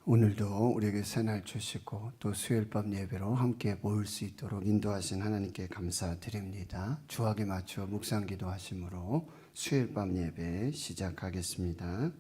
오늘도 우리에게 새날 주시고 또 수요일 밤 예배로 함께 모일 수 있도록 인도하신 하나님께 감사드립니다. 주학에 맞추어 묵상 기도하심으로 수요일 밤 예배 시작하겠습니다.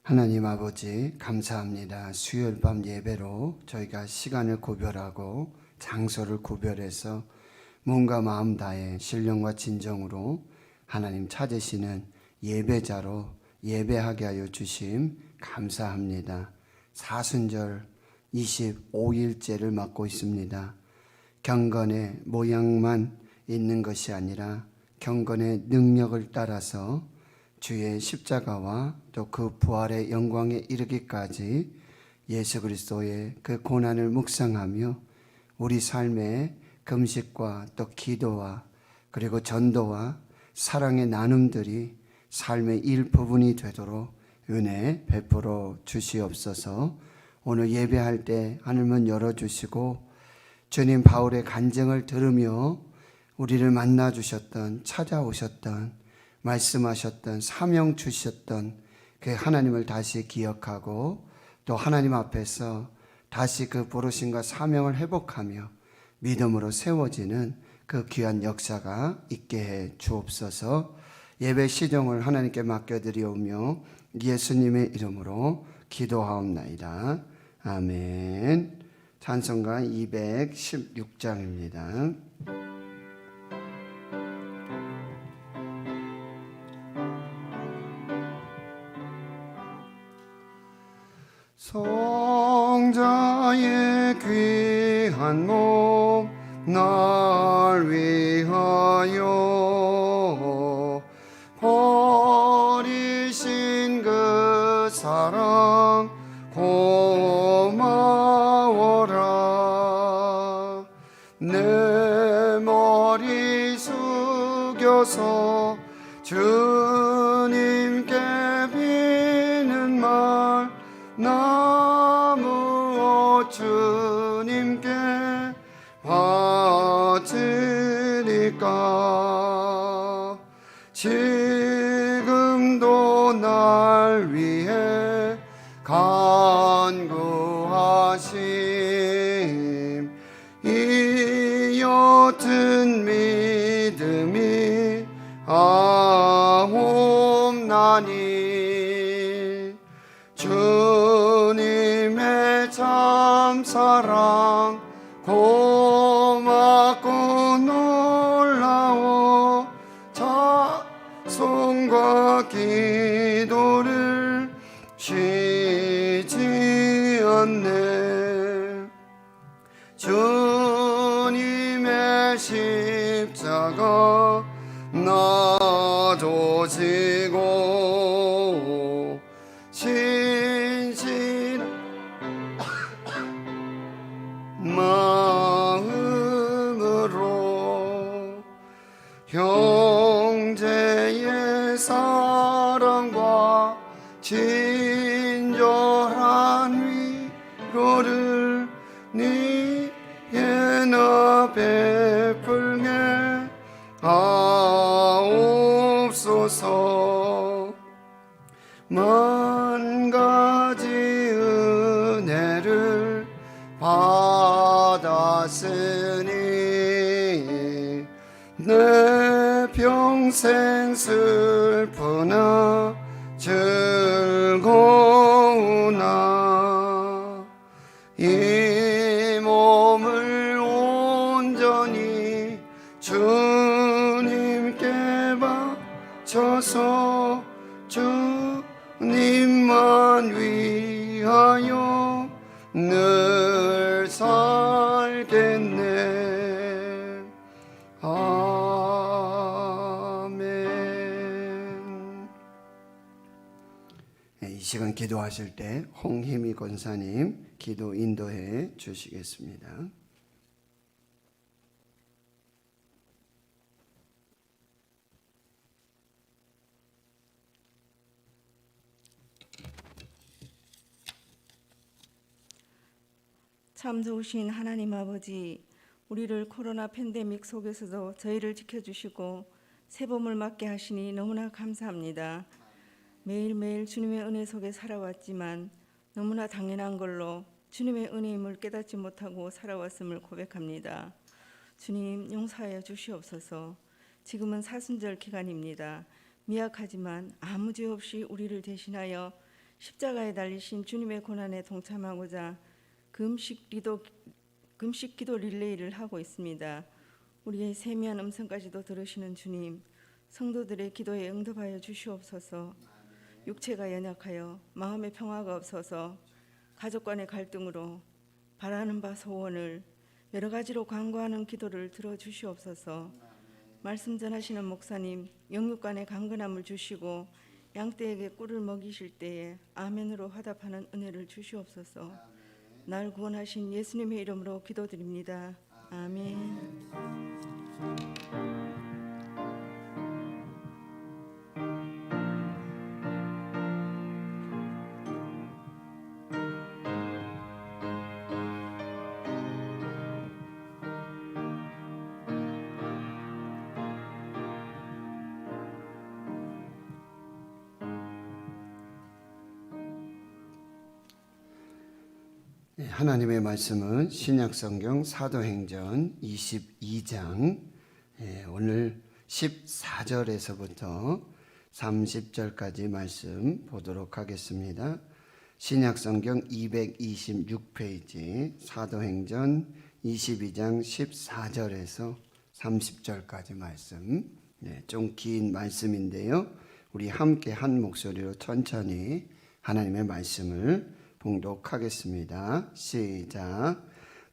하나님 아버지 감사합니다. 수요일 밤 예배로 저희가 시간을 구별하고 장소를 구별해서 몸과 마음 다해 신령과 진정으로 하나님 찾으시는 예배자로 예배하게 하여 주심 감사합니다. 사순절 25일째를 맞고 있습니다. 경건의 모양만 있는 것이 아니라 경건의 능력을 따라서 주의 십자가와 또 그 부활의 영광에 이르기까지 예수 그리스도의 그 고난을 묵상하며 우리 삶의 금식과 또 기도와 그리고 전도와 사랑의 나눔들이 삶의 일부분이 되도록 은혜 베풀어 주시옵소서. 오늘 예배할 때 하늘문 열어주시고 주님 바울의 간증을 들으며 우리를 만나 주셨던 찾아오셨던 말씀하셨던 사명 주셨던 그 하나님을 다시 기억하고 또 하나님 앞에서 다시 그 부르심과 사명을 회복하며 믿음으로 세워지는 그 귀한 역사가 있게 해 주옵소서. 예배 시정을 하나님께 맡겨드리오며 예수님의 이름으로 기도하옵나이다. 아멘. 찬송가 216장입니다. 성자의 귀한 몸 날 위하여 버리신 그 사랑 고마워라. 내 머리 숙여서 주님께 비는 말 나무 주님께 바치니까 지금도 날 위해 간구하심 이 옅은 믿음이 아옵나니 주님의 참사랑 고맙고 놀라워 자손과 기도를 쉬지 않네. 주님의 십자가 나도 지고 신신 마음으로 형제의 사랑과 친절한 위로를 네게나 베풀게 하옵소서. 만 가지 은혜를 받았으니 내 평생 슬프나 즐거우나 이 몸을 온전히 주님께 바쳐서 주님만 위하여 늘 살겠네. 아멘. 시간 기도하실 때 홍희미 권사님 기도 인도해 주시겠습니다. 참 좋으신 하나님 아버지, 우리를 코로나 팬데믹 속에서도 저희를 지켜주시고 새봄을 맞게 하시니 너무나 감사합니다. 매일매일 주님의 은혜 속에 살아왔지만 너무나 당연한 걸로 주님의 은혜임을 깨닫지 못하고 살아왔음을 고백합니다. 주님, 용서하여 주시옵소서. 지금은 사순절 기간입니다. 미약하지만 아무 죄 없이 우리를 대신하여 십자가에 달리신 주님의 고난에 동참하고자 금식 기도 릴레이를 하고 있습니다. 우리의 세미한 음성까지도 들으시는 주님, 성도들의 기도에 응답하여 주시옵소서. 육체가 연약하여 마음의 평화가 없어서 가족 간의 갈등으로 바라는 바 소원을 여러 가지로 간구하는 기도를 들어주시옵소서. 말씀 전하시는 목사님, 영육 간의 강건함을 주시고 양떼에게 꿀을 먹이실 때에 아멘으로 화답하는 은혜를 주시옵소서. 날 구원하신 예수님의 이름으로 기도드립니다. 아멘. 하나님의 말씀은 신약성경 사도행전 22장 오늘 14절에서부터 30절까지 말씀 보도록 하겠습니다. 신약성경 226페이지 사도행전 22장 14절에서 30절까지 말씀, 좀 긴 말씀인데요. 우리 함께 한 목소리로 천천히 하나님의 말씀을 봉독하겠습니다. 시작.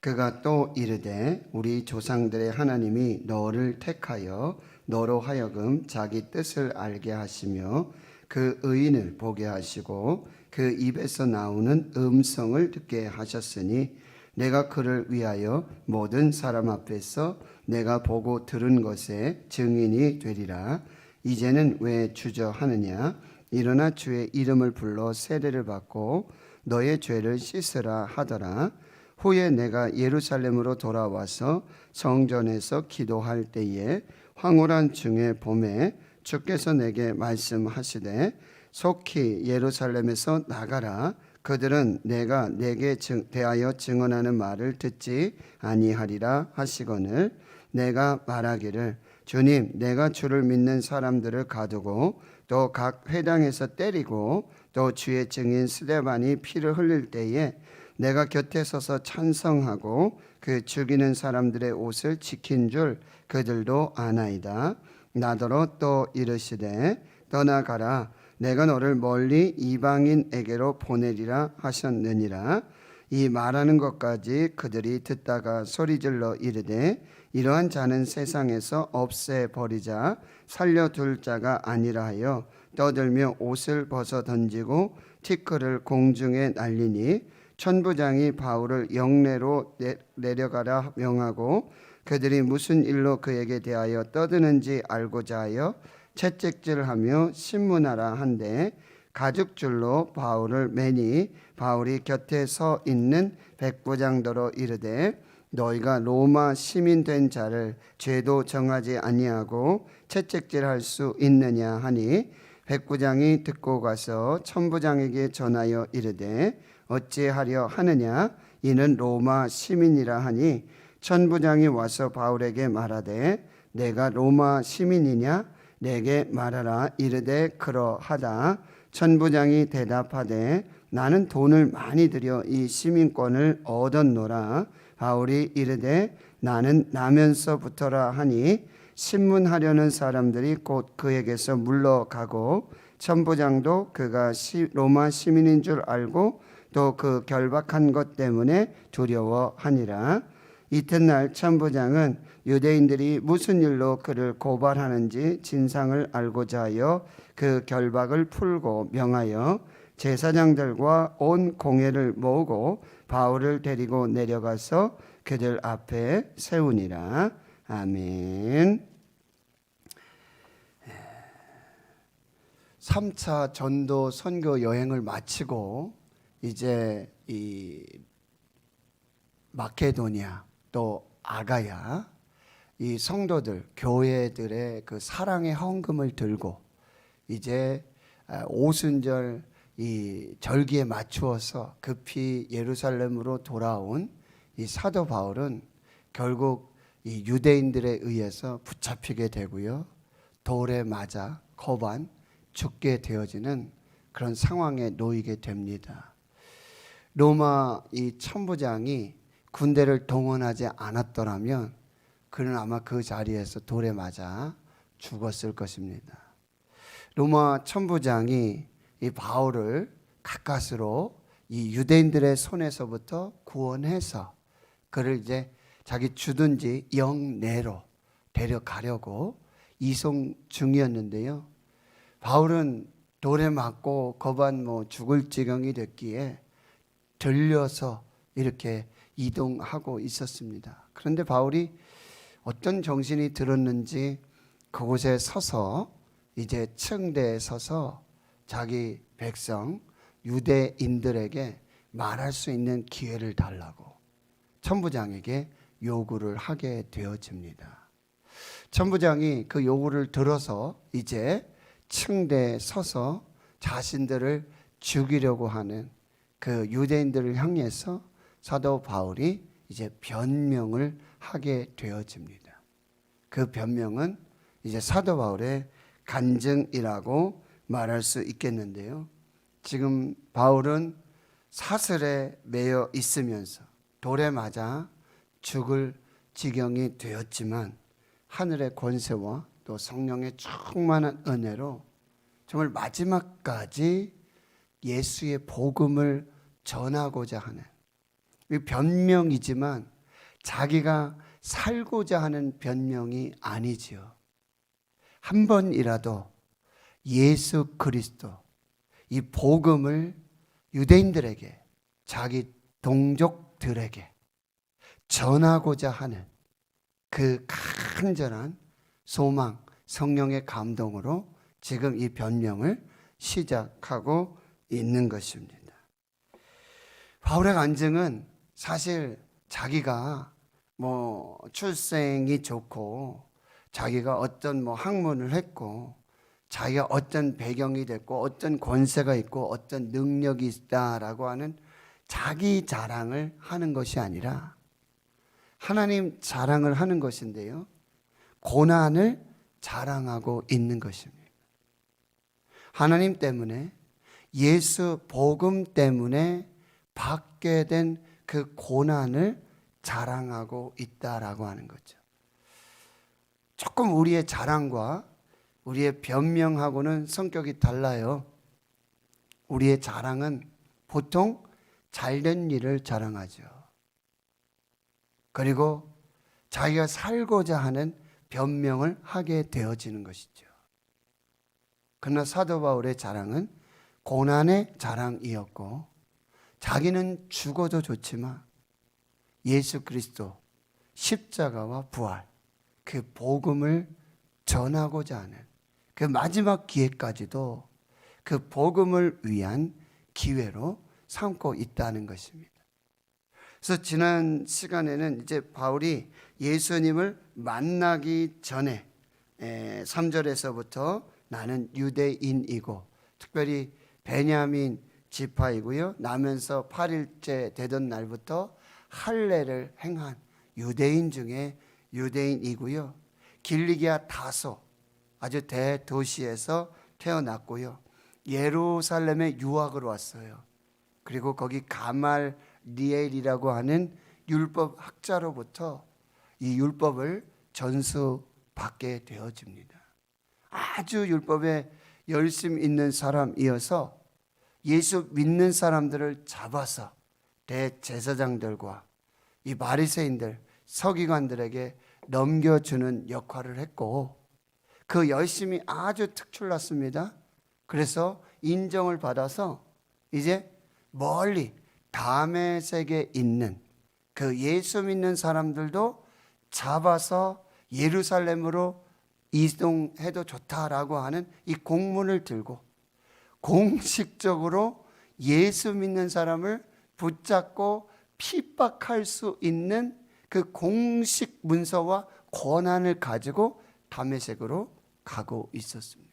그가 또 이르되 우리 조상들의 하나님이 너를 택하여 너로 하여금 자기 뜻을 알게 하시며 그 의인을 보게 하시고 그 입에서 나오는 음성을 듣게 하셨으니 내가 그를 위하여 모든 사람 앞에서 내가 보고 들은 것에 증인이 되리라. 이제는 왜 주저하느냐? 일어나 주의 이름을 불러 세례를 받고 너의 죄를 씻으라 하더라. 후에 내가 예루살렘으로 돌아와서 성전에서 기도할 때에 황홀한 중의 봄에 주께서 내게 말씀하시되 속히 예루살렘에서 나가라. 그들은 내가 내게 대하여 증언하는 말을 듣지 아니하리라 하시거늘 내가 말하기를 주님, 내가 주를 믿는 사람들을 가두고 또 각 회당에서 때리고 또 주의 증인 스데반이 피를 흘릴 때에 내가 곁에 서서 찬성하고 그 죽이는 사람들의 옷을 지킨 줄 그들도 아나이다. 나더러 또 이르시되 떠나가라. 내가 너를 멀리 이방인에게로 보내리라 하셨느니라. 이 말하는 것까지 그들이 듣다가 소리질러 이르되 이러한 자는 세상에서 없애버리자 살려둘 자가 아니라 하여 떠들며 옷을 벗어 던지고 티끌을 공중에 날리니 천부장이 바울을 영내로 내려가라 명하고 그들이 무슨 일로 그에게 대하여 떠드는지 알고자 하여 채찍질하며 신문하라 한데 가죽줄로 바울을 매니 바울이 곁에 서 있는 백부장더러 이르되 너희가 로마 시민 된 자를 죄도 정하지 아니하고 채찍질할 수 있느냐 하니 백부장이 듣고 가서 천부장에게 전하여 이르되 어찌하려 하느냐? 이는 로마 시민이라 하니 천부장이 와서 바울에게 말하되 내가 로마 시민이냐? 내게 말하라. 이르되 그러하다. 천부장이 대답하되 나는 돈을 많이 들여 이 시민권을 얻었노라. 바울이 이르되 나는 나면서부터라 하니 신문하려는 사람들이 곧 그에게서 물러가고 천부장도 그가 로마 시민인 줄 알고 또 그 결박한 것 때문에 두려워하니라. 이튿날 천부장은 유대인들이 무슨 일로 그를 고발하는지 진상을 알고자 하여 그 결박을 풀고 명하여 제사장들과 온 공회를 모으고 바울을 데리고 내려가서 그들 앞에 세우니라. 아멘. 3차 전도 선교 여행을 마치고 이제 이 마케도니아 또 아가야 이 성도들 교회들의 그 사랑의 헌금을 들고 이제 오순절 이 절기에 맞추어서 급히 예루살렘으로 돌아온 이 사도 바울은 결국 이 유대인들에 의해서 붙잡히게 되고요. 돌에 맞아 거반 죽게 되어지는 그런 상황에 놓이게 됩니다. 로마 이 천부장이 군대를 동원하지 않았더라면 그는 아마 그 자리에서 돌에 맞아 죽었을 것입니다. 로마 천부장이 이 바울을 가까스로 이 유대인들의 손에서부터 구원해서 그를 이제 자기 주둔지 영내로 데려가려고 이송 중이었는데요. 바울은 돌에 맞고 거반 죽을 지경이 됐기에 들려서 이렇게 이동하고 있었습니다. 그런데 바울이 어떤 정신이 들었는지 그곳에 서서 이제 층대에 서서 자기 백성 유대인들에게 말할 수 있는 기회를 달라고 천부장에게 요구를 하게 되어집니다. 천부장이 그 요구를 들어서 이제 층대에 서서 자신들을 죽이려고 하는 그 유대인들을 향해서 사도 바울이 이제 변명을 하게 되어집니다. 그 변명은 이제 사도 바울의 간증이라고 말할 수 있겠는데요. 지금 바울은 사슬에 매여 있으면서 돌에 맞아 죽을 지경이 되었지만 하늘의 권세와 또 성령의 충만한 은혜로 정말 마지막까지 예수의 복음을 전하고자 하는 이 변명이지만 자기가 살고자 하는 변명이 아니지요. 한 번이라도 예수 그리스도 이 복음을 유대인들에게 자기 동족들에게 전하고자 하는 그 간절한 소망, 성령의 감동으로 지금 이 변명을 시작하고 있는 것입니다. 바울의 간증은 사실 자기가 출생이 좋고 자기가 어떤 학문을 했고 자기가 어떤 배경이 됐고 어떤 권세가 있고 어떤 능력이 있다라고 하는 자기 자랑을 하는 것이 아니라 하나님 자랑을 하는 것인데요. 고난을 자랑하고 있는 것입니다. 하나님 때문에 예수 복음 때문에 받게 된 그 고난을 자랑하고 있다라고 하는 거죠. 조금 우리의 자랑과 우리의 변명하고는 성격이 달라요. 우리의 자랑은 보통 잘된 일을 자랑하죠. 그리고 자기가 살고자 하는 변명을 하게 되어지는 것이죠. 그러나 사도 바울의 자랑은 고난의 자랑이었고 자기는 죽어도 좋지만 예수 그리스도 십자가와 부활 그 복음을 전하고자 하는 그 마지막 기회까지도 그 복음을 위한 기회로 삼고 있다는 것입니다. 그래서 지난 시간에는 이제 바울이 예수님을 만나기 전에 3절에서부터 나는 유대인이고 특별히 베냐민 지파이고요. 나면서 8일째 되던 날부터 할례를 행한 유대인 중에 유대인이고요. 길리기아 다소 아주 대도시에서 태어났고요. 예루살렘에 유학을 왔어요. 그리고 거기 가말리엘이라고 하는 율법 학자로부터 이 율법을 전수받게 되어집니다. 아주 율법에 열심 있는 사람이어서 예수 믿는 사람들을 잡아서 대제사장들과 이 바리새인들, 서기관들에게 넘겨주는 역할을 했고 그 열심이 아주 특출났습니다. 그래서 인정을 받아서 이제 멀리 다메섹에 있는 그 예수 믿는 사람들도 잡아서 예루살렘으로 이동해도 좋다라고 하는 이 공문을 들고 공식적으로 예수 믿는 사람을 붙잡고 핍박할 수 있는 그 공식 문서와 권한을 가지고 다메섹으로 가고 있었습니다.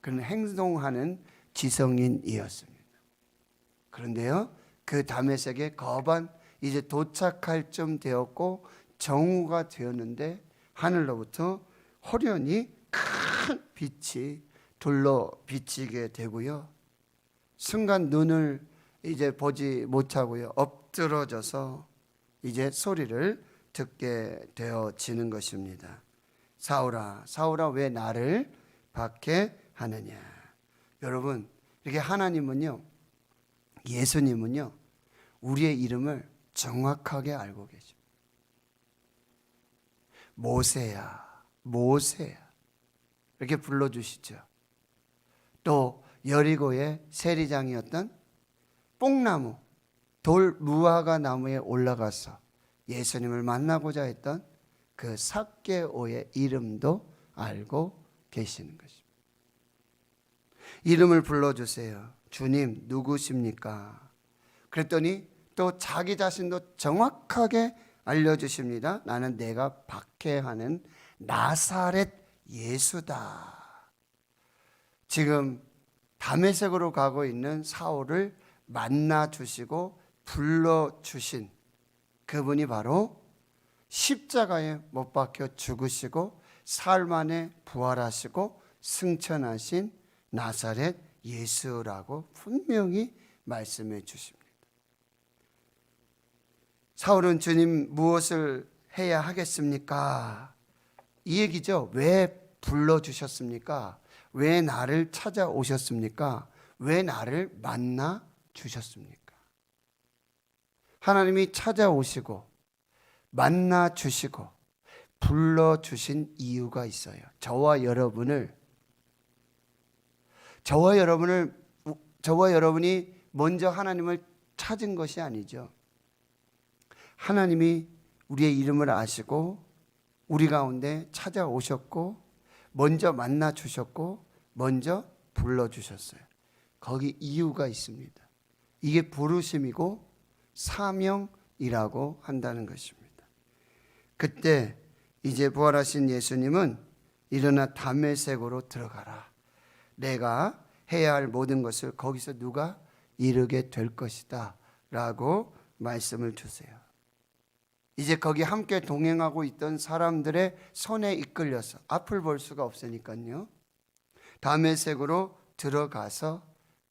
그는 행동하는 지성인이었습니다. 그런데요, 그 다메섹에 거반 이제 도착할 쯤 되었고 정오가 되었는데 하늘로부터 호련히 큰 빛이 둘러 비치게 되고요. 순간 눈을 이제 보지 못하고요. 엎드러져서 이제 소리를 듣게 되어지는 것입니다. 사울아, 사울아, 왜 나를 박해하느냐? 여러분, 이렇게 하나님은요, 예수님은요, 우리의 이름을 정확하게 알고 계십니다. 모세야, 모세야 이렇게 불러주시죠. 또 여리고의 세리장이었던 뽕나무, 돌 무화과 나무에 올라가서 예수님을 만나고자 했던 그 삭개오의 이름도 알고 계시는 것입니다. 이름을 불러주세요. 주님 누구십니까? 그랬더니 또 자기 자신도 정확하게 알려주십니다. 나는 내가 박해하는 나사렛 예수다. 지금 다메섹으로 가고 있는 사울을 만나 주시고 불러 주신 그분이 바로 십자가에 못 박혀 죽으시고 사흘 만에 부활하시고 승천하신 나사렛 예수라고 분명히 말씀해 주십니다. 사울은 주님 무엇을 해야 하겠습니까? 이 얘기죠. 왜 불러주셨습니까? 왜 나를 찾아오셨습니까? 왜 나를 만나 주셨습니까? 하나님이 찾아오시고 만나 주시고 불러주신 이유가 있어요. 저와 여러분이 먼저 하나님을 찾은 것이 아니죠. 하나님이 우리의 이름을 아시고 우리 가운데 찾아오셨고 먼저 만나 주셨고 먼저 불러주셨어요. 거기 이유가 있습니다. 이게 부르심이고 사명이라고 한다는 것입니다. 그때 이제 부활하신 예수님은 일어나 다메섹으로 들어가라. 내가 해야 할 모든 것을 거기서 누가 이루게 될 것이다 라고 말씀을 주세요. 이제 거기 함께 동행하고 있던 사람들의 손에 이끌려서 앞을 볼 수가 없으니까요. 다메섹으로 들어가서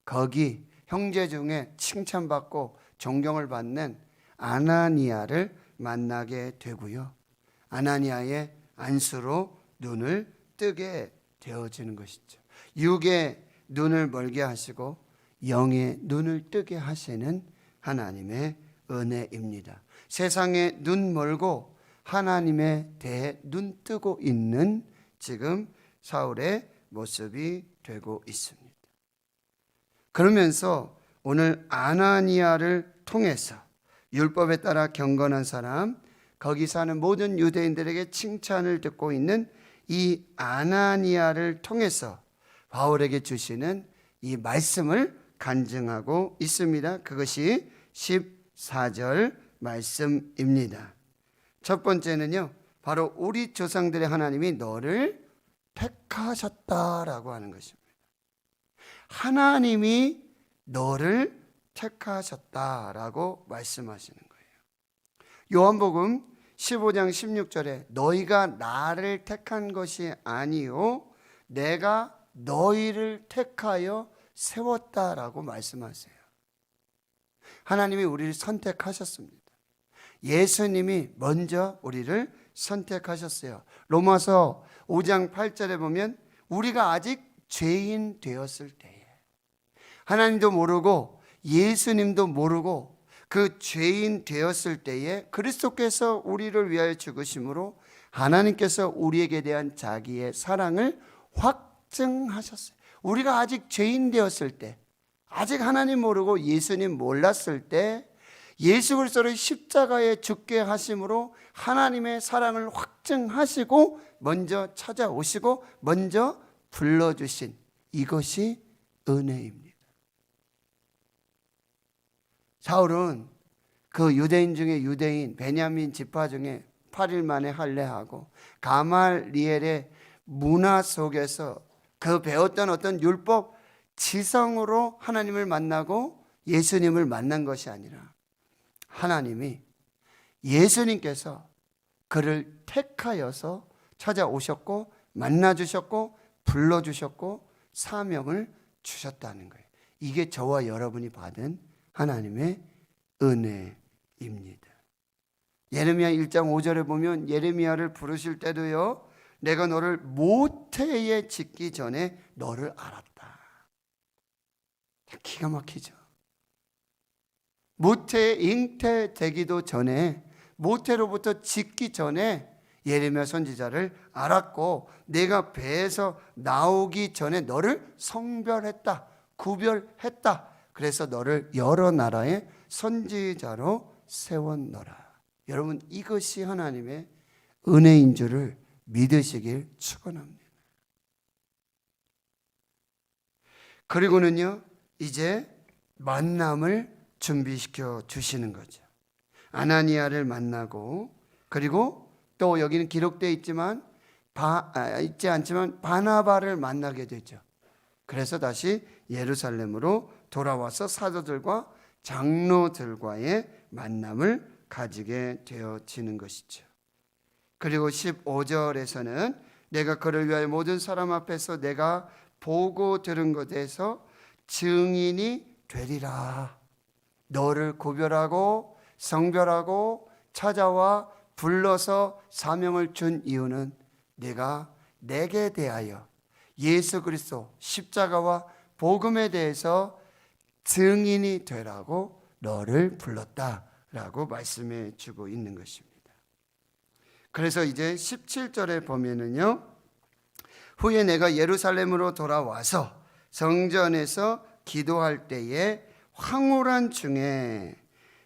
거기 형제 중에 칭찬받고 존경을 받는 아나니아를 만나게 되고요. 아나니아의 안수로 눈을 뜨게 되어지는 것이죠. 육의 눈을 멀게 하시고 영의 눈을 뜨게 하시는 하나님의 은혜입니다. 세상에 눈 멀고 하나님에 대해 눈 뜨고 있는 지금 사울의 모습이 되고 있습니다. 그러면서 오늘 아나니아를 통해서 율법에 따라 경건한 사람, 거기 사는 모든 유대인들에게 칭찬을 듣고 있는 이 아나니아를 통해서 바울에게 주시는 이 말씀을 간증하고 있습니다. 그것이 14절 말씀입니다. 첫 번째는요, 바로 우리 조상들의 하나님이 너를 택하셨다라고 하는 것입니다. 하나님이 너를 택하셨다라고 말씀하시는 거예요. 요한복음 15장 16절에 너희가 나를 택한 것이 아니요 내가 너희를 택하여 세웠다라고 말씀하세요. 하나님이 우리를 선택하셨습니다. 예수님이 먼저 우리를 선택하셨어요. 로마서 5장 8절에 보면 우리가 아직 죄인 되었을 때에 하나님도 모르고 예수님도 모르고 그 죄인 되었을 때에 그리스도께서 우리를 위하여 죽으심으로 하나님께서 우리에게 대한 자기의 사랑을 확증하셨어요. 우리가 아직 죄인 되었을 때, 아직 하나님 모르고 예수님 몰랐을 때 예수 그리스도를 십자가에 죽게 하심으로 하나님의 사랑을 확증하시고 먼저 찾아오시고 먼저 불러주신 이것이 은혜입니다. 사울은 그 유대인 중에 유대인 베냐민 지파 중에 8일 만에 할례하고 가말리엘의 문화 속에서 그 배웠던 어떤 율법 지성으로 하나님을 만나고 예수님을 만난 것이 아니라 하나님이 예수님께서 그를 택하여서 찾아오셨고 만나주셨고 불러주셨고 사명을 주셨다는 거예요. 이게 저와 여러분이 받은 하나님의 은혜입니다. 예레미야 1장 5절에 보면 예레미야를 부르실 때도요, 내가 너를 모태에 짓기 전에 너를 알았다. 기가 막히죠. 모태에 잉태되기도 전에, 모태로부터 짓기 전에 예레미야 선지자를 알았고 내가 배에서 나오기 전에 너를 성별했다, 구별했다. 그래서 너를 여러 나라의 선지자로 세웠노라. 여러분, 이것이 하나님의 은혜인 줄을 믿으시길 축원합니다. 그리고는요, 이제 만남을 준비시켜 주시는 거죠. 아나니아를 만나고, 그리고 또 여기는 기록되어 있지만 있지 않지만 바나바를 만나게 되죠. 그래서 다시 예루살렘으로 돌아와서 사도들과 장로들과의 만남을 가지게 되어지는 것이죠. 그리고 15절에서는 내가 그를 위하여 모든 사람 앞에서 내가 보고 들은 것에서 증인이 되리라. 너를 구별하고 성별하고 찾아와 불러서 사명을 준 이유는 내가 내게 대하여 예수 그리스도 십자가와 복음에 대해서 증인이 되라고 너를 불렀다라고 말씀해 주고 있는 것입니다. 그래서 이제 17절에 보면은요, 후에 내가 예루살렘으로 돌아와서 성전에서 기도할 때에 황홀한 중에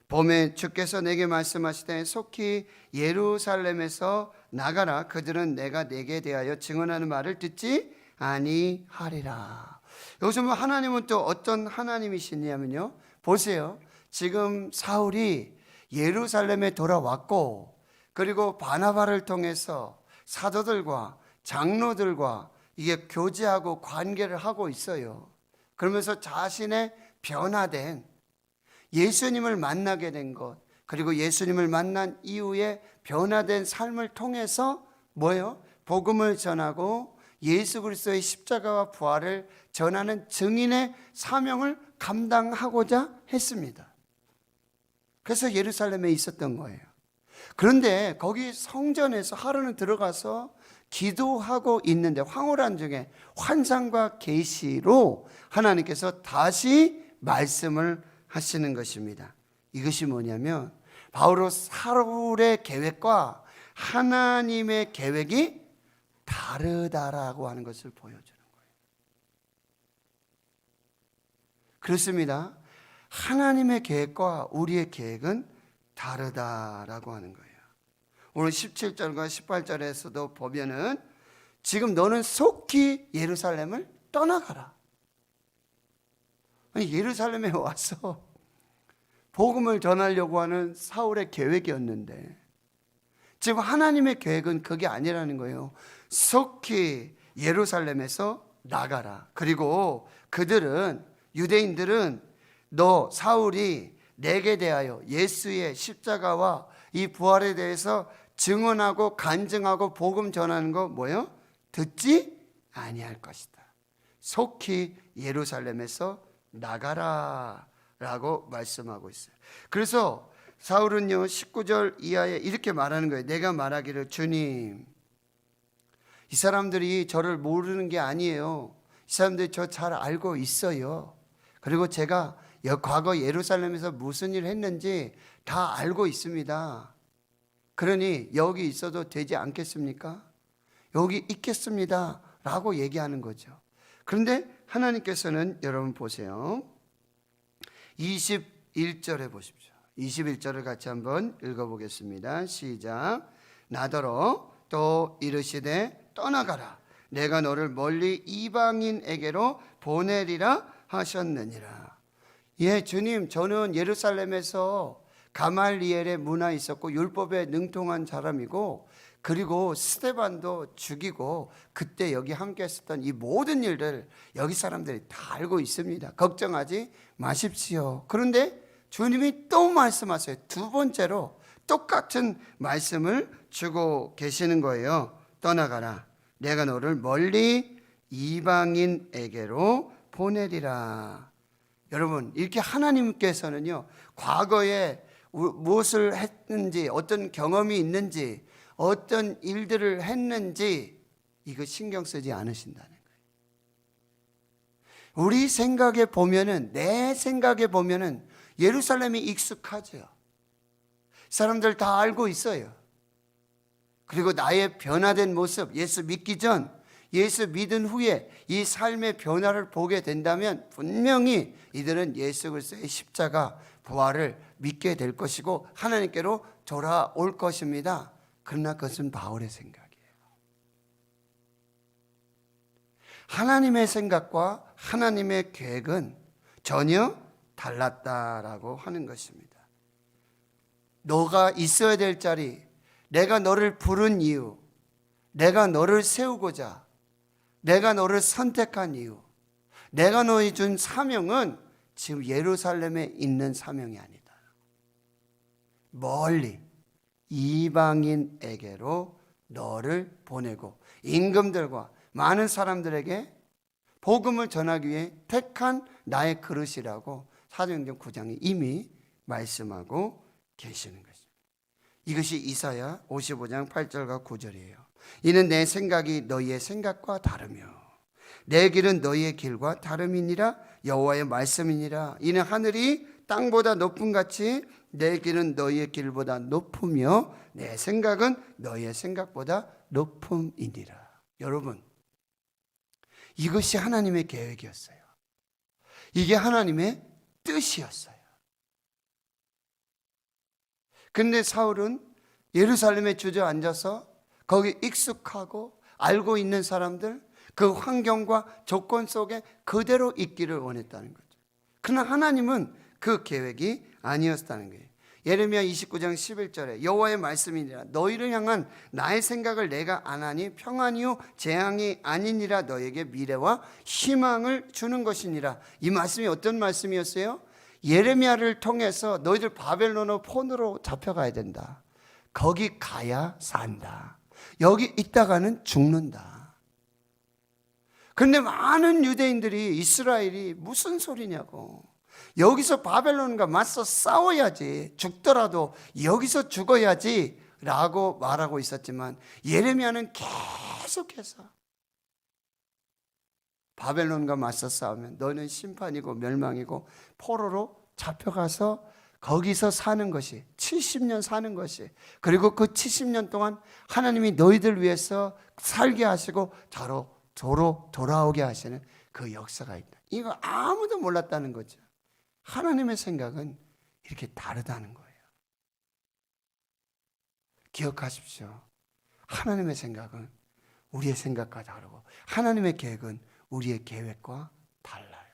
봄에 주께서 내게 말씀하시되 속히 예루살렘에서 나가라. 그들은 내가 내게 대하여 증언하는 말을 듣지 아니하리라. 여기서 뭐 하나님은 또 어떤 하나님이시냐면요, 보세요. 지금 사울이 예루살렘에 돌아왔고, 그리고 바나바를 통해서 사도들과 장로들과 이게 교제하고 관계를 하고 있어요. 그러면서 자신의 변화된 예수님을 만나게 된 것, 그리고 예수님을 만난 이후에 변화된 삶을 통해서 뭐예요? 복음을 전하고 예수 그리스도의 십자가와 부활을 전하는 증인의 사명을 감당하고자 했습니다. 그래서 예루살렘에 있었던 거예요. 그런데 거기 성전에서 하루는 들어가서 기도하고 있는데 황홀한 중에 환상과 계시로 하나님께서 다시 말씀을 하시는 것입니다. 이것이 뭐냐면 바로 사울의 계획과 하나님의 계획이 다르다라고 하는 것을 보여주는 거예요. 그렇습니다. 하나님의 계획과 우리의 계획은 다르다라고 하는 거예요. 오늘 17절과 18절에서도 보면은 지금 너는 속히 예루살렘을 떠나가라. 아니, 예루살렘에 와서 복음을 전하려고 하는 사울의 계획이었는데 지금 하나님의 계획은 그게 아니라는 거예요. 속히 예루살렘에서 나가라. 그리고 그들은, 유대인들은 너 사울이 내게 대하여 예수의 십자가와 이 부활에 대해서 증언하고 간증하고 복음 전하는 거 뭐예요? 듣지 아니할 것이다. 속히 예루살렘에서 나가라 라고 말씀하고 있어요. 그래서 사울은요 19절 이하에 이렇게 말하는 거예요. 내가 말하기를 주님, 이 사람들이 저를 모르는 게 아니에요. 이 사람들이 저 잘 알고 있어요. 그리고 제가 과거 예루살렘에서 무슨 일을 했는지 다 알고 있습니다. 그러니 여기 있어도 되지 않겠습니까? 여기 있겠습니다 라고 얘기하는 거죠. 그런데 하나님께서는 여러분 보세요. 21절에 보십시오. 21절을 같이 한번 읽어보겠습니다. 시작. 나더러 또 이르시되 떠나가라. 내가 너를 멀리 이방인에게로 보내리라 하셨느니라. 예, 주님, 저는 예루살렘에서 가말리엘의 문화에 있었고 율법에 능통한 사람이고, 그리고 스데반도 죽이고 그때 여기 함께 했었던 이 모든 일들 여기 사람들이 다 알고 있습니다. 걱정하지 마십시오. 그런데 주님이 또 말씀하세요. 두 번째로 똑같은 말씀을 주고 계시는 거예요. 떠나가라. 내가 너를 멀리 이방인에게로 보내리라. 여러분, 이렇게 하나님께서는요, 과거에 무엇을 했는지, 어떤 경험이 있는지, 어떤 일들을 했는지 이거 신경 쓰지 않으신다는 거예요. 우리 생각에 보면은, 내 생각에 보면은 예루살렘이 익숙하죠. 사람들 다 알고 있어요. 그리고 나의 변화된 모습, 예수 믿기 전, 예수 믿은 후에 이 삶의 변화를 보게 된다면 분명히 이들은 예수 그리스도의 십자가 부활을 믿게 될 것이고 하나님께로 돌아올 것입니다. 그러나 그것은 바울의 생각이에요. 하나님의 생각과 하나님의 계획은 전혀 달랐다라고 하는 것입니다. 너가 있어야 될 자리, 내가 너를 부른 이유, 내가 너를 세우고자, 내가 너를 선택한 이유, 내가 너에 준 사명은 지금 예루살렘에 있는 사명이 아니다. 멀리 이방인에게로 너를 보내고 임금들과 많은 사람들에게 복음을 전하기 위해 택한 나의 그릇이라고 사도행전 9장에 이미 말씀하고 계시는 것입니다. 이것이 이사야 55장 8절과 9절이에요. 이는 내 생각이 너희의 생각과 다르며 내 길은 너희의 길과 다름이니라. 여호와의 말씀이니라. 이는 하늘이 땅보다 높음 같이 내 길은 너희의 길보다 높으며 내 생각은 너희의 생각보다 높음이니라. 여러분, 이것이 하나님의 계획이었어요. 이게 하나님의 뜻이었어요. 근데 사울은 예루살렘에 주저앉아서 거기 익숙하고 알고 있는 사람들, 그 환경과 조건 속에 그대로 있기를 원했다는 거죠. 그러나 하나님은 그 계획이 아니었다는 거예요. 예레미야 29장 11절에 여호와의 말씀이니라. 너희를 향한 나의 생각을 내가 안 하니 평안이요 재앙이 아니니라. 너에게 미래와 희망을 주는 것이니라. 이 말씀이 어떤 말씀이었어요? 예레미야를 통해서 너희들 바벨론으로 폰으로 잡혀가야 된다. 거기 가야 산다. 여기 있다가는 죽는다. 그런데 많은 유대인들이 이스라엘이 무슨 소리냐고, 여기서 바벨론과 맞서 싸워야지, 죽더라도 여기서 죽어야지 라고 말하고 있었지만 예레미야는 계속해서 바벨론과 맞서 싸우면 너는 심판이고 멸망이고 포로로 잡혀가서 거기서 사는 것이 70년 사는 것이, 그리고 그 70년 동안 하나님이 너희들 위해서 살게 하시고 도로 돌아오게 하시는 그 역사가 있다. 이거 아무도 몰랐다는 거죠. 하나님의 생각은 이렇게 다르다는 거예요. 기억하십시오. 하나님의 생각은 우리의 생각과 다르고 하나님의 계획은 우리의 계획과 달라요.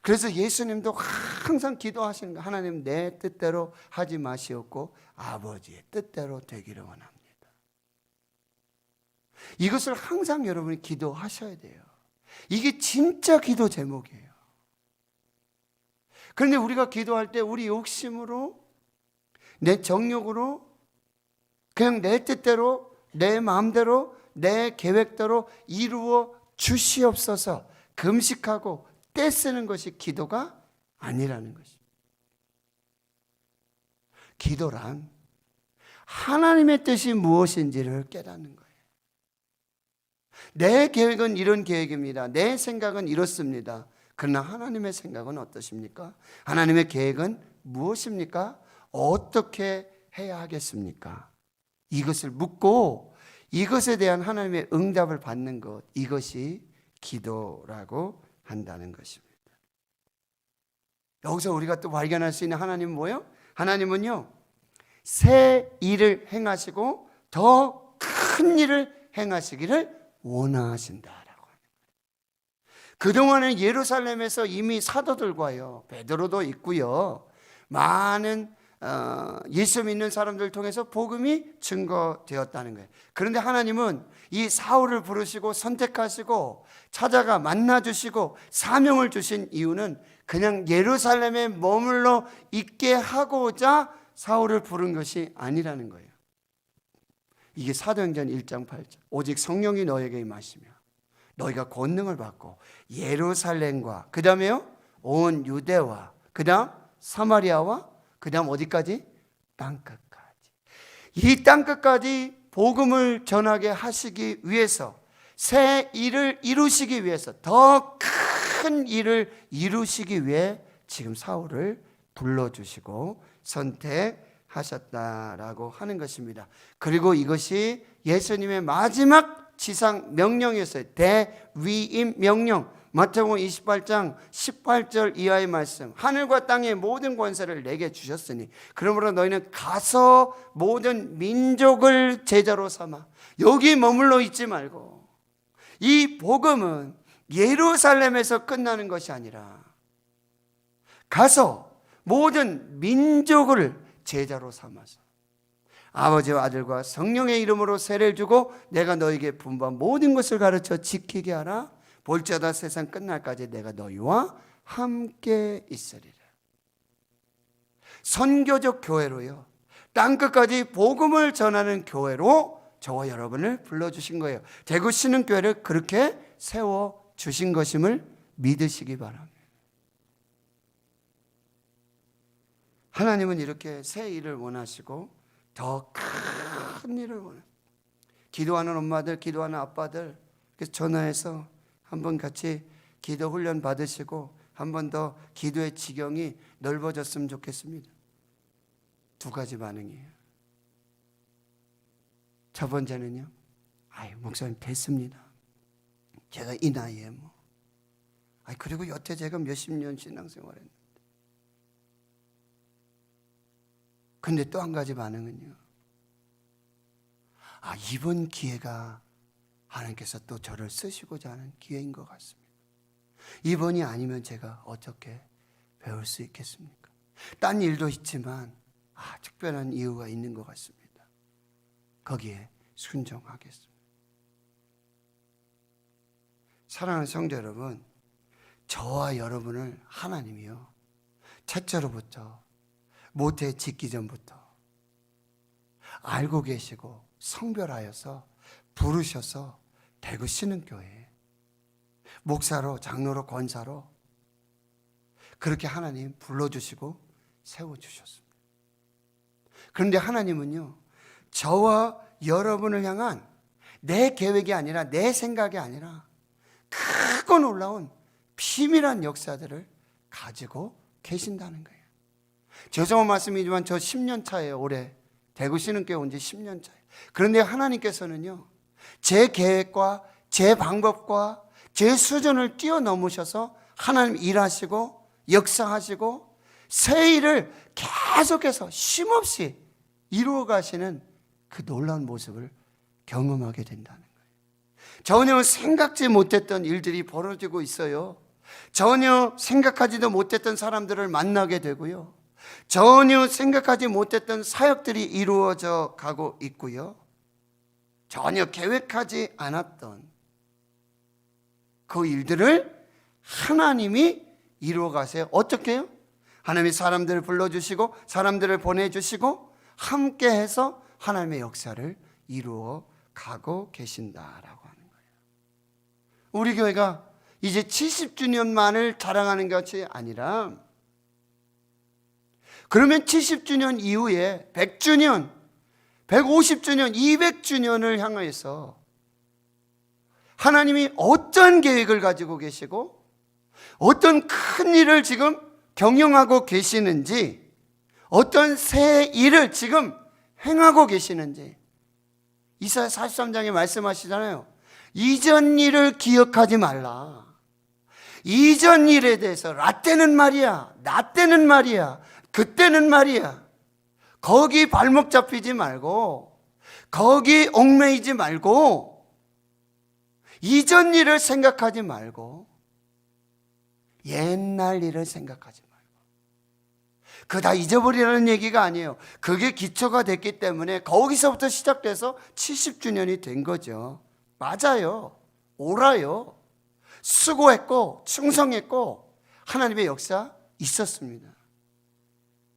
그래서 예수님도 항상 기도하시는 거, 하나님 내 뜻대로 하지 마시옵고 아버지의 뜻대로 되기를 원합니다. 이것을 항상 여러분이 기도하셔야 돼요. 이게 진짜 기도 제목이에요. 그런데 우리가 기도할 때 우리 욕심으로, 내 정욕으로, 그냥 내 뜻대로, 내 마음대로, 내 계획대로 이루어 주시옵소서 금식하고 떼쓰는 것이 기도가 아니라는 것입니다. 기도란 하나님의 뜻이 무엇인지를 깨닫는 거예요. 내 계획은 이런 계획입니다. 내 생각은 이렇습니다. 그러나 하나님의 생각은 어떠십니까? 하나님의 계획은 무엇입니까? 어떻게 해야 하겠습니까? 이것을 묻고 이것에 대한 하나님의 응답을 받는 것, 이것이 기도라고 한다는 것입니다. 여기서 우리가 또 발견할 수 있는 하나님은 뭐예요? 하나님은요, 새 일을 행하시고 더 큰 일을 행하시기를 원하신다라고 하는 거예요. 그동안은 예루살렘에서 이미 사도들과요, 베드로도 있고요, 많은 예수 믿는 사람들을 통해서 복음이 증거되었다는 거예요. 그런데 하나님은 이 사울을 부르시고 선택하시고 찾아가 만나주시고 사명을 주신 이유는 그냥 예루살렘에 머물러 있게 하고자 사울을 부른 것이 아니라는 거예요. 이게 사도행전 1장 8절. 오직 성령이 너에게 임하시며 너희가 권능을 받고 예루살렘과 그 다음에요, 온 유대와 그 다음 사마리아와 그 다음 어디까지? 땅끝까지. 이 땅끝까지 복음을 전하게 하시기 위해서, 새 일을 이루시기 위해서, 더 큰 일을 이루시기 위해 지금 사울을 불러주시고 선택하셨다라고 하는 것입니다. 그리고 이것이 예수님의 마지막 지상 명령이었어요. 대위임 명령. 마태복음 28장 18절 이하의 말씀. 하늘과 땅의 모든 권세를 내게 주셨으니 그러므로 너희는 가서 모든 민족을 제자로 삼아. 여기 머물러 있지 말고, 이 복음은 예루살렘에서 끝나는 것이 아니라 가서 모든 민족을 제자로 삼아서 아버지와 아들과 성령의 이름으로 세례를 주고 내가 너에게 분부한 모든 것을 가르쳐 지키게 하라. 볼지어다 세상 끝날까지 내가 너희와 함께 있으리라. 선교적 교회로요, 땅끝까지 복음을 전하는 교회로 저와 여러분을 불러주신 거예요. 대구 신흥교회를 그렇게 세워주신 것임을 믿으시기 바랍니다. 하나님은 이렇게 새 일을 원하시고 더 큰 일을 원해요. 기도하는 엄마들, 기도하는 아빠들, 그래서 전화해서 한번 같이 기도 훈련 받으시고 한 번 더 기도의 지경이 넓어졌으면 좋겠습니다. 두 가지 반응이에요. 첫 번째는요, 아유 목사님 됐습니다. 제가 이 나이에 뭐, 그리고 여태 제가 몇십 년 신앙생활했는데. 근데 또 한 가지 반응은요, 이번 기회가 하나님께서 또 저를 쓰시고자 하는 기회인 것 같습니다. 이번이 아니면 제가 어떻게 배울 수 있겠습니까? 딴 일도 있지만 특별한 이유가 있는 것 같습니다. 거기에 순종하겠습니다. 사랑하는 성도 여러분, 저와 여러분을 하나님이요, 첫째로부터 모태 짓기 전부터 알고 계시고 성별하여서 부르셔서 대구 신흥교회 목사로, 장로로, 권사로 그렇게 하나님 불러주시고 세워주셨습니다. 그런데 하나님은요, 저와 여러분을 향한 내 계획이 아니라, 내 생각이 아니라 크고 놀라운 비밀한 역사들을 가지고 계신다는 거예요. 죄송한 말씀이지만 저 10년 차예요. 올해 대구 신흥교회 온 지 10년 차예요. 그런데 하나님께서는요, 제 계획과 제 방법과 제 수준을 뛰어넘으셔서 하나님 일하시고 역사하시고 새 일을 계속해서 쉼없이 이루어 가시는 그 놀라운 모습을 경험하게 된다는 거예요. 전혀 생각지 못했던 일들이 벌어지고 있어요. 전혀 생각하지도 못했던 사람들을 만나게 되고요, 전혀 생각하지 못했던 사역들이 이루어져 가고 있고요, 전혀 계획하지 않았던 그 일들을 하나님이 이루어 가세요. 어떻게 해요? 하나님이 사람들을 불러주시고 사람들을 보내주시고 함께해서 하나님의 역사를 이루어 가고 계신다라고 하는 거예요. 우리 교회가 이제 70주년만을 자랑하는 것이 아니라, 그러면 70주년 이후에 100주년, 150주년, 200주년을 향해서 하나님이 어떤 계획을 가지고 계시고 어떤 큰 일을 지금 경영하고 계시는지, 어떤 새 일을 지금 행하고 계시는지, 이사야 43장에 말씀하시잖아요. 이전 일을 기억하지 말라. 이전 일에 대해서 라떼는 말이야, 나 때는 말이야, 그때는 말이야. 거기 발목 잡히지 말고, 거기 얽매이지 말고, 이전 일을 생각하지 말고, 옛날 일을 생각하지 말고. 그거 다 잊어버리라는 얘기가 아니에요. 그게 기초가 됐기 때문에 거기서부터 시작돼서 70주년이 된 거죠. 맞아요. 옳아요. 수고했고 충성했고 하나님의 역사 있었습니다.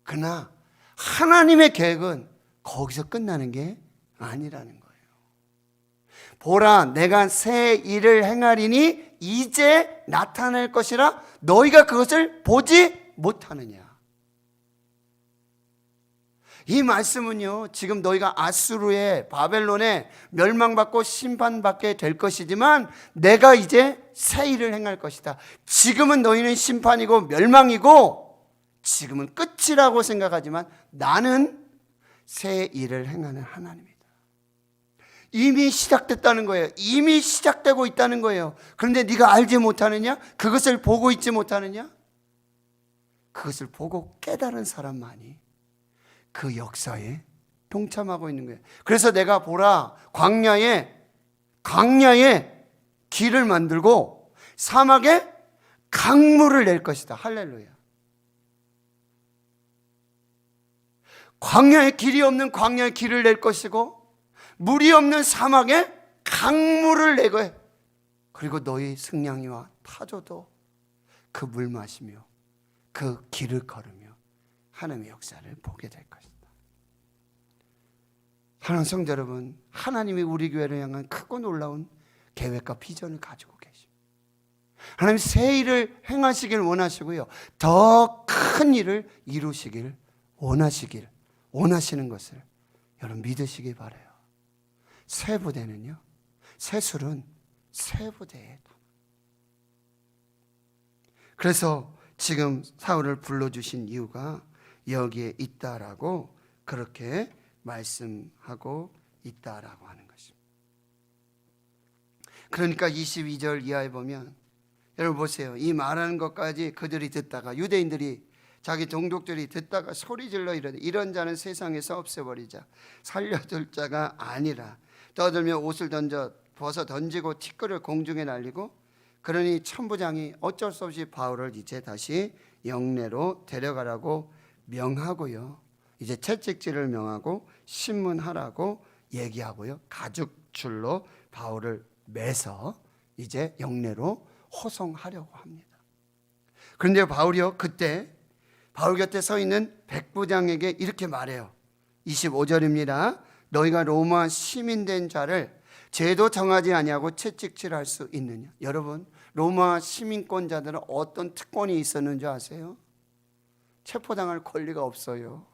그러나 하나님의 계획은 거기서 끝나는 게 아니라는 거예요. 보라, 내가 새 일을 행하리니 이제 나타날 것이라 너희가 그것을 보지 못하느냐. 이 말씀은요, 지금 너희가 아수르의 바벨론에 멸망받고 심판받게 될 것이지만 내가 이제 새 일을 행할 것이다. 지금은 너희는 심판이고 멸망이고 지금은 끝이라고 생각하지만 나는 새 일을 행하는 하나님이다. 이미 시작됐다는 거예요. 이미 시작되고 있다는 거예요. 그런데 네가 알지 못하느냐? 그것을 보고 있지 못하느냐? 그것을 보고 깨달은 사람만이 그 역사에 동참하고 있는 거예요. 그래서 내가 보라, 광야에 길을 만들고 사막에 강물을 낼 것이다. 할렐루야. 광야에 길이 없는 광야에 길을 낼 것이고 물이 없는 사막에 강물을 내고 해. 그리고 너희 승냥이와 타조도 그 물 마시며 그 길을 걸으며 하나님의 역사를 보게 될 것이다. 하나님 성도 여러분, 하나님이 우리 교회를 향한 크고 놀라운 계획과 비전을 가지고 계십니다. 하나님 새 일을 행하시길 원하시고요, 더 큰 일을 이루시길 원하시는 것을 여러분 믿으시기 바라요. 새 부대는요, 새 술은 새 부대에. 그래서 지금 사울을 불러주신 이유가 여기에 있다라고 그렇게 말씀하고 있다라고 하는 것입니다. 그러니까 22절 이하에 보면 여러분 보세요. 이 말하는 것까지 그들이 듣다가, 유대인들이 자기 동족들이 듣다가 소리질러 이르되 이런 자는 세상에서 없애버리자. 살려둘 자가 아니라 떠들며 옷을 벗어 던지고 티끌을 공중에 날리고, 그러니 천부장이 어쩔 수 없이 바울을 이제 다시 영내로 데려가라고 명하고요, 이제 채찍질을 명하고 신문하라고 얘기하고요, 가죽줄로 바울을 매서 이제 영내로 호송하려고 합니다. 그런데 바울이요, 그때 바울 곁에 서 있는 백부장에게 이렇게 말해요. 25절입니다. 너희가 로마 시민된 자를 죄도 정하지 아니하고 채찍질할 수 있느냐. 여러분, 로마 시민권자들은 어떤 특권이 있었는지 아세요? 체포당할 권리가 없어요.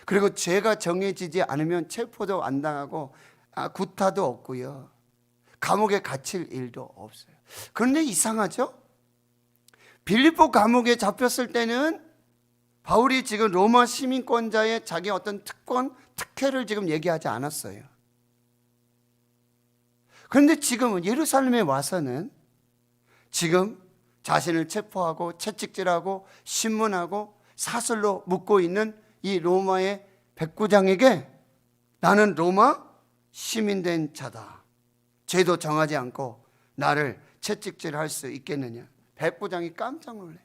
그리고 죄가 정해지지 않으면 체포도 안 당하고 구타도 없고요, 감옥에 갇힐 일도 없어요. 그런데 이상하죠? 빌립보 감옥에 잡혔을 때는 바울이 지금 로마 시민권자의 자기 어떤 특혜를 지금 얘기하지 않았어요. 그런데 지금은 예루살렘에 와서는 지금 자신을 체포하고 채찍질하고 신문하고 사슬로 묶고 있는 이 로마의 백부장에게 나는 로마 시민된 자다, 죄도 정하지 않고 나를 채찍질할 수 있겠느냐. 백부장이 깜짝 놀래요.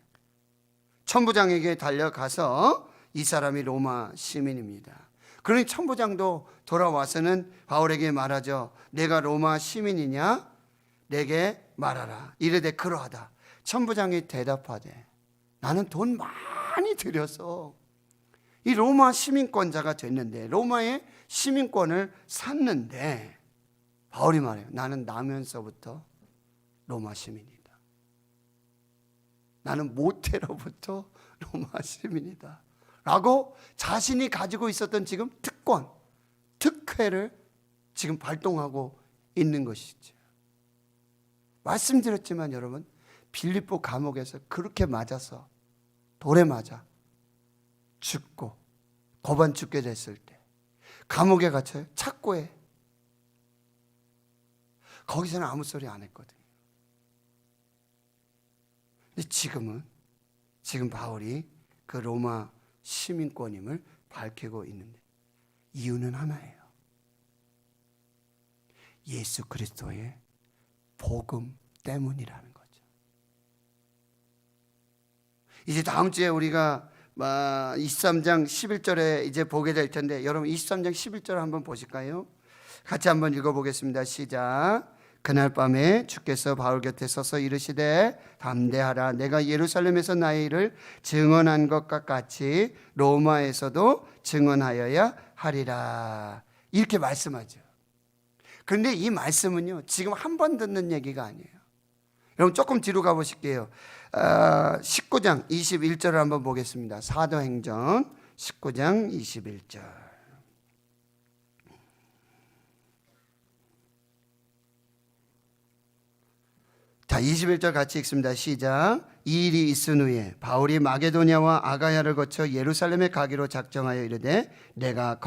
천부장에게 달려가서 이 사람이 로마 시민입니다. 그러니 천부장도 돌아와서는 바울에게 말하죠. 내가 로마 시민이냐? 내게 말하라. 이르되 그러하다. 천부장이 대답하되 나는 돈 많이 들여서 이 로마 시민권자가 됐는데, 로마의 시민권을 샀는데, 바울이 말해요. 나는 나면서부터 로마 시민이다. 나는 모태로부터 로마 시민이다 라고 자신이 가지고 있었던 지금 특혜를 지금 발동하고 있는 것이죠. 말씀드렸지만 여러분, 빌립보 감옥에서 그렇게 맞아서 돌에 맞아 죽고 고반 죽게 됐을 때 감옥에 갇혀요. 착고에. 거기서는 아무 소리 안 했거든요. 근데 지금 바울이 그 로마 시민권임을 밝히고 있는데 이유는 하나예요. 예수 그리스도의 복음 때문이라는 거죠. 이제 다음 주에 우리가 23장 11절에 이제 보게 될 텐데 여러분 23장 11절 한번 보실까요? 같이 한번 읽어보겠습니다. 시작. 그날 밤에 주께서 바울 곁에 서서 이르시되 담대하라. 내가 예루살렘에서 나의 일을 증언한 것과 같이 로마에서도 증언하여야 하리라. 이렇게 말씀하죠. 그런데 이 말씀은요, 지금 한 번 듣는 얘기가 아니에요. 여러분 조금 뒤로 가보실게요. 19장 21절을 한번 보겠습니다. 사도행전 19장 21절. 자, 21절 같이 읽습니다. 시작. 이 일이 있은 후에 바울이 마게도냐와 아가야를 거쳐 예루살렘에 가기로 작정하여 이르되 내가